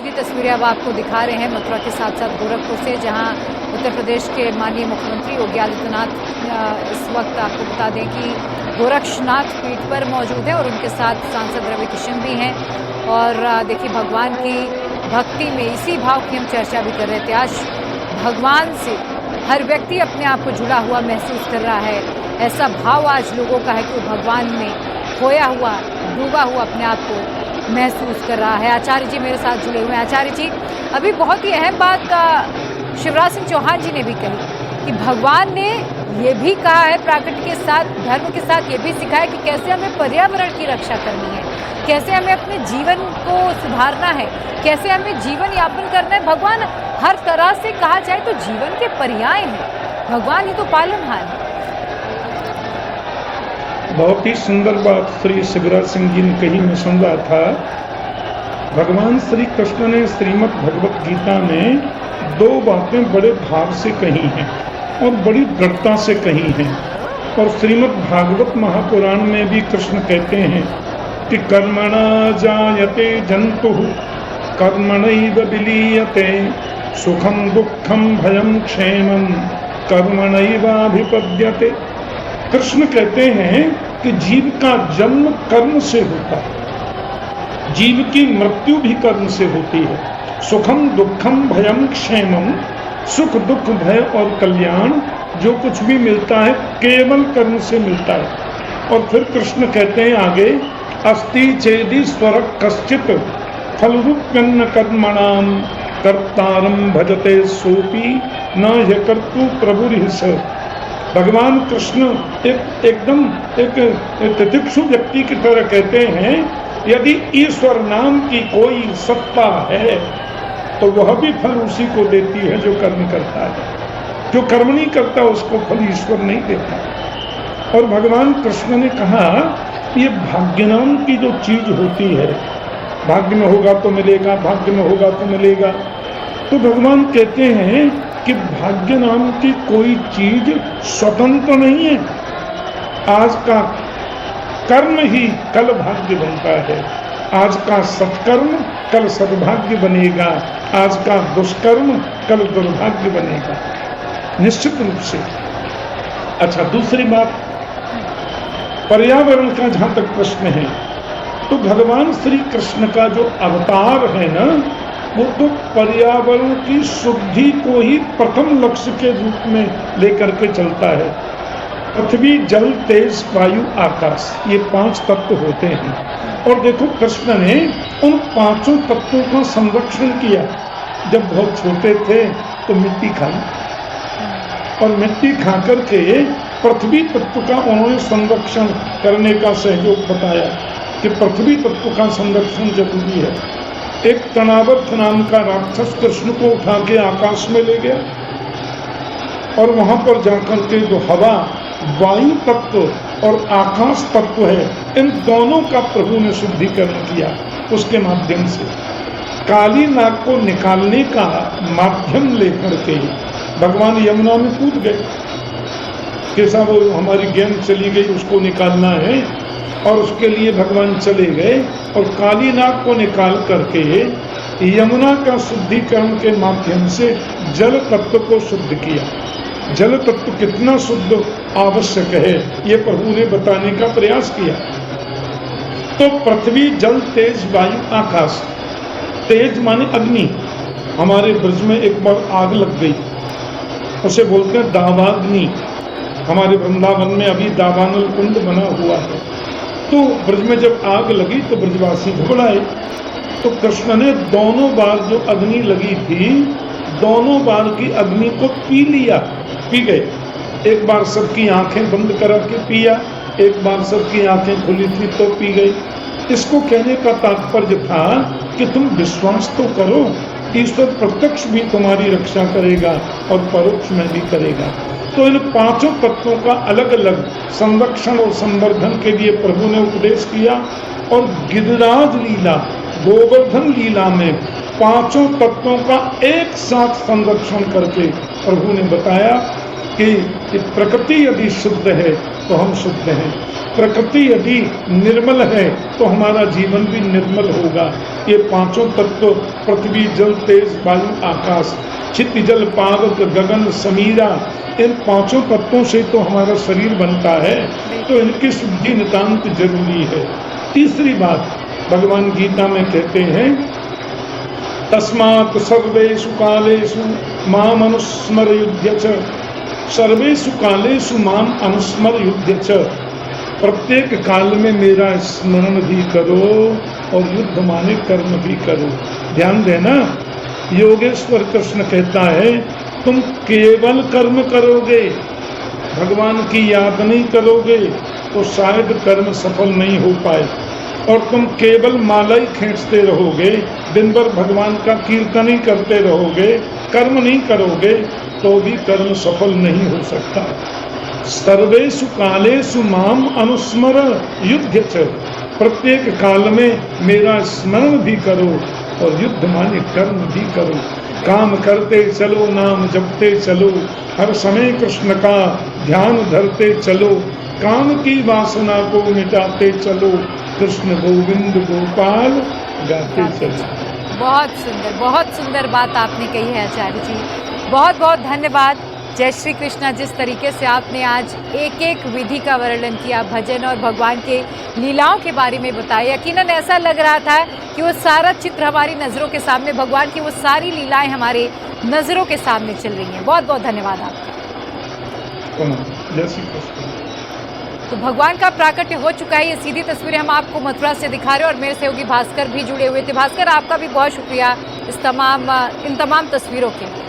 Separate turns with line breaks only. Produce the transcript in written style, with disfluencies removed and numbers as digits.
सीधी तस्वीरें अब आपको दिखा रहे हैं मथुरा के साथ साथ गोरखपुर से, जहां उत्तर प्रदेश के माननीय मुख्यमंत्री योगी आदित्यनाथ इस वक्त आपको बता दें कि गोरक्षनाथ पीठ पर मौजूद है और उनके साथ सांसद रवि किशन भी हैं। और देखिए, भगवान की भक्ति में इसी भाव की हम चर्चा भी कर रहे थे। आज भगवान से हर व्यक्ति अपने आप को जुड़ा हुआ महसूस कर रहा है। ऐसा भाव आज लोगों का है कि वो भगवान में खोया हुआ, डूबा हुआ अपने आप को महसूस कर रहा है। आचार्य जी मेरे साथ जुड़े हुए हैं। आचार्य जी, अभी बहुत ही अहम बात शिवराज सिंह चौहान जी ने भी कही कि भगवान ने ये भी कहा है, प्रकृति के साथ, धर्म के साथ ये भी सिखाया कि कैसे हमें पर्यावरण की रक्षा करनी है, कैसे हमें अपने जीवन को सुधारना है, कैसे हमें जीवन यापन करना है। भगवान हर तरह से कहा जाए तो जीवन के पर्याय हैं, भगवान ही तो पालनहार है।
बहुत ही सुंदर बात श्री शिवराज सिंह जी ने कही, मैं सुन रहा था। भगवान श्री कृष्ण ने श्रीमद् भगवत गीता में दो बातें बड़े भाव से कही हैं और बड़ी दृढ़ता से कही हैं। और श्रीमद् भागवत महापुराण में भी कृष्ण कहते हैं कि कर्मणा जायते जंतुः कर्मणैव विलीयते, सुखम दुखम भयम क्षेमं कर्मणैवाभिपद्यते। कृष्ण कहते हैं कि जीव का जन्म कर्म से होता है, जीव की मृत्यु भी कर्म से होती है। सुखम दुखम भयम क्षेमम, सुख दुख भय और कल्याण जो कुछ भी मिलता है केवल कर्म से मिलता है। और फिर कृष्ण कहते हैं आगे, अस्ति चेदि स्वरः कश्चित् फलरूप्यन्न कर्मणाम कर्तारं भजते सोपि न ह्यकर्तु प्रभुरिह। भगवान कृष्ण एकदम एक तितिक्षु व्यक्ति की तरह कहते हैं, यदि ईश्वर नाम की कोई सत्ता है तो वह भी फल उसी को देती है जो कर्म करता है। जो कर्म नहीं करता उसको फल ईश्वर नहीं देता। और भगवान कृष्ण ने कहा, ये भाग्य नाम की जो चीज होती है, भाग्य में होगा तो मिलेगा, भाग्य में होगा तो मिलेगा। तो भगवान कहते हैं कि भाग्य नाम की कोई चीज स्वतंत्र नहीं है। आज का कर्म ही कल भाग्य बनता है, आज का सत्कर्म कल सद्भाग्य बनेगा, आज का दुष्कर्म कल दुर्भाग्य बनेगा, निश्चित रूप से। अच्छा, दूसरी बात, पर्यावरण का जहां तक प्रश्न है तो भगवान श्री कृष्ण का जो अवतार है ना, वो तो पर्यावरण की शुद्धि को ही प्रथम लक्ष्य के रूप में लेकर के चलता है। पृथ्वी जल तेज वायु आकाश, ये 5 तत्व होते हैं। और देखो, कृष्ण ने उन 5 तत्वों का संरक्षण किया। जब बहुत छोटे थे तो मिट्टी खाई और मिट्टी खा करके पृथ्वी तत्व का उन्होंने संरक्षण करने का सहयोग बताया कि पृथ्वी तत्व का संरक्षण जरूरी है। एक तनावत नाम का राक्षस कृष्ण को उठा के आकाश में ले गया और वहां पर जाकर के जो हवा, वायु तत्व और आकाश तत्व है, इन दोनों का प्रभु ने शुद्धिकरण किया। उसके माध्यम से काली नाग को निकालने का माध्यम लेकर के भगवान यमुना में कूद गए। कैसा वो हमारी गेंद चली गई, उसको निकालना है, और उसके लिए भगवान चले गए और काली नाग को निकाल करके यमुना का शुद्धिकरण के माध्यम से जल तत्व को शुद्ध किया। जल तत्व कितना शुद्ध आवश्यक है ये प्रभु ने बताने का प्रयास किया। तो पृथ्वी जल तेज वायु आकाश। तेज माने अग्नि। हमारे ब्रज में एक बार आग लग गई, उसे बोलते हैं दावाग्नि। हमारे वृंदावन में अभी दावानल कुंड बना हुआ है। तो ब्रज में जब आग लगी तो ब्रजवासी घबराए। तो कृष्ण ने दोनों बार जो अग्नि लगी थी, दोनों बार की अग्नि को पी लिया, पी गए। एक बार सबकी आंखें बंद करा के पिया, एक बार सबकी आंखें खुली थी तो पी गई। इसको कहने का तात्पर्य था कि तुम विश्वास तो करो, ईश्वर प्रत्यक्ष भी तुम्हारी रक्षा करेगा और परोक्ष में भी करेगा। तो इन 5 तत्वों का अलग अलग संरक्षण और संवर्धन के लिए प्रभु ने उपदेश किया। और गिरिराज लीला, गोवर्धन लीला में 5 तत्वों का एक साथ संरक्षण करके प्रभु ने बताया कि प्रकृति यदि शुद्ध है तो हम शुद्ध हैं। प्रकृति यदि निर्मल है तो हमारा जीवन भी निर्मल होगा। ये पांचों तत्व पृथ्वी, जल, तेज, वायु, आकाश, चित्त, जल, पावक, गगन, समीरा, इन पांचों तत्वों से तो हमारा शरीर बनता है, तो इनकी शुद्धि नितांत जरूरी है। तीसरी बात भगवान गीता में कहते हैं, तस्मात् सर्वेषु कालेषु माम अनुस्मरयुध्य च, सर्वेषु कालेषु माम अनुस्मरयुध्य च, प्रत्येक काल में मेरा स्मरण भी करो और युद्ध माने कर्म भी करो। ध्यान देना, योगेश्वर कृष्ण कहता है तुम केवल कर्म करोगे, भगवान की याद नहीं करोगे तो शायद कर्म सफल नहीं हो पाए। और तुम केवल माला ही खींचते रहोगे, दिन भर भगवान का कीर्तन ही करते रहोगे, कर्म नहीं करोगे तो भी कर्म सफल नहीं हो सकता। सर्वेषु कालेषु माम अनुस्मर युध्य च, प्रत्येक काल में मेरा स्मरण भी करो और युद्ध माने कर्म भी करो। काम करते चलो, नाम जपते चलो, हर समय कृष्ण का ध्यान धरते चलो, काम की वासना को मिटाते चलो, कृष्ण गोविंद गोपाल गाते चलो।
बहुत सुंदर बात आपने कही है आचार्य जी। बहुत बहुत धन्यवाद। जय श्री कृष्णा। जिस तरीके से आपने आज एक एक विधि का वर्णन किया, भजन और भगवान के लीलाओं के बारे में बताया, यकीनन ऐसा लग रहा था कि वो सारा चित्र हमारी नज़रों के सामने, भगवान की वो सारी लीलाएं हमारे नज़रों के सामने चल रही हैं। बहुत बहुत धन्यवाद आपका।
जय श्री कृष्ण।
तो भगवान का प्राकट्य हो चुका है। ये सीधी तस्वीरें हम आपको मथुरा से दिखा रहे हैं और मेरे सहयोगी भास्कर भी जुड़े हुए थे। भास्कर, आपका भी बहुत शुक्रिया इन तमाम तस्वीरों के लिए।